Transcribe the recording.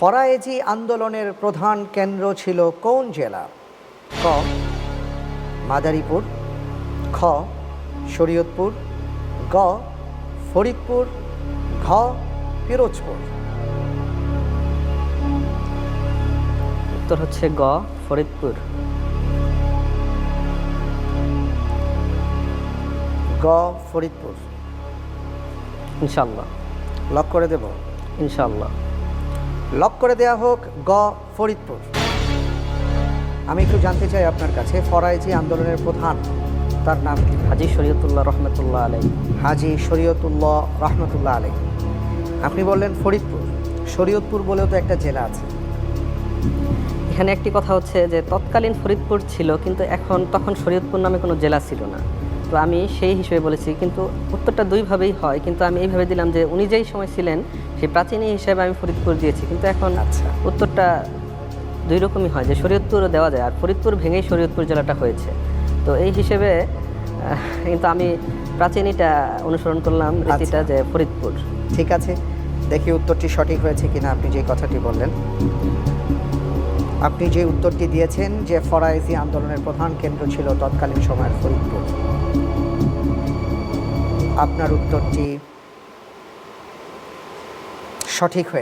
ফরায়েজি আন্দোলনের প্রধান কেন্দ্র ছিল কোন জেলা? ক মাদারীপুর, খ শরীয়তপুর, গ ফরিদপুর, ঘ পিরোজপুর। উত্তর হচ্ছে গ ফরিদপুর। গ ফরিদপুর। ইনশাল্লাহ। লক করে দেব? ইনশাল্লাহ। লক করে দেয়া হোক গ ফরিদপুর। আমি একটু জানতে চাই আপনার কাছে, ফরায়েজি আন্দোলনের প্রধান তার নাম কি? হাজী শরীয়তুল্লাহ রহমতুল্লাহ আলাই। হাজী শরীয়তুল্লাহ রহমতুল্লাহ আলাই। আপনি বললেন ফরিদপুর, শরীয়তপুর বলেও তো একটা জেলা আছে। এখানে একটি কথা হচ্ছে যে তৎকালীন ফরিদপুর ছিল, কিন্তু তখন শরীয়তপুর নামে কোনো জেলা ছিল না। তো আমি সেই হিসেবে বলেছি, কিন্তু উত্তরটা দুইভাবেই হয়, কিন্তু আমি এইভাবে দিলাম যে উনি যেই সময় ছিলেন সেই প্রাচীন হিসেবে আমি ফরিদপুর দিয়েছি, কিন্তু এখন আচ্ছা, উত্তরটা দুই রকমই হয়, যে শরীয়তপুরও দেওয়া যায়, আর ফরিদপুর ভেঙেই শরীয়তপুর জেলাটা হয়েছে। তো এই হিসেবে কিন্তু আমি প্রাচীনটা অনুসরণ করলাম রীতিটা, যে ফরিদপুর। ঠিক আছে, দেখি উত্তরটি সঠিক হয়েছে কিনা। আপনি যে কথাটি বললেন, আপনি যে উত্তরটি দিয়েছেন যে ফরায়েজি আন্দোলনের প্রধান কেন্দ্র ছিল তৎকালীন সময়ের ফরিদপুর, আপনার উত্তরটি সঠিক হয়েছে।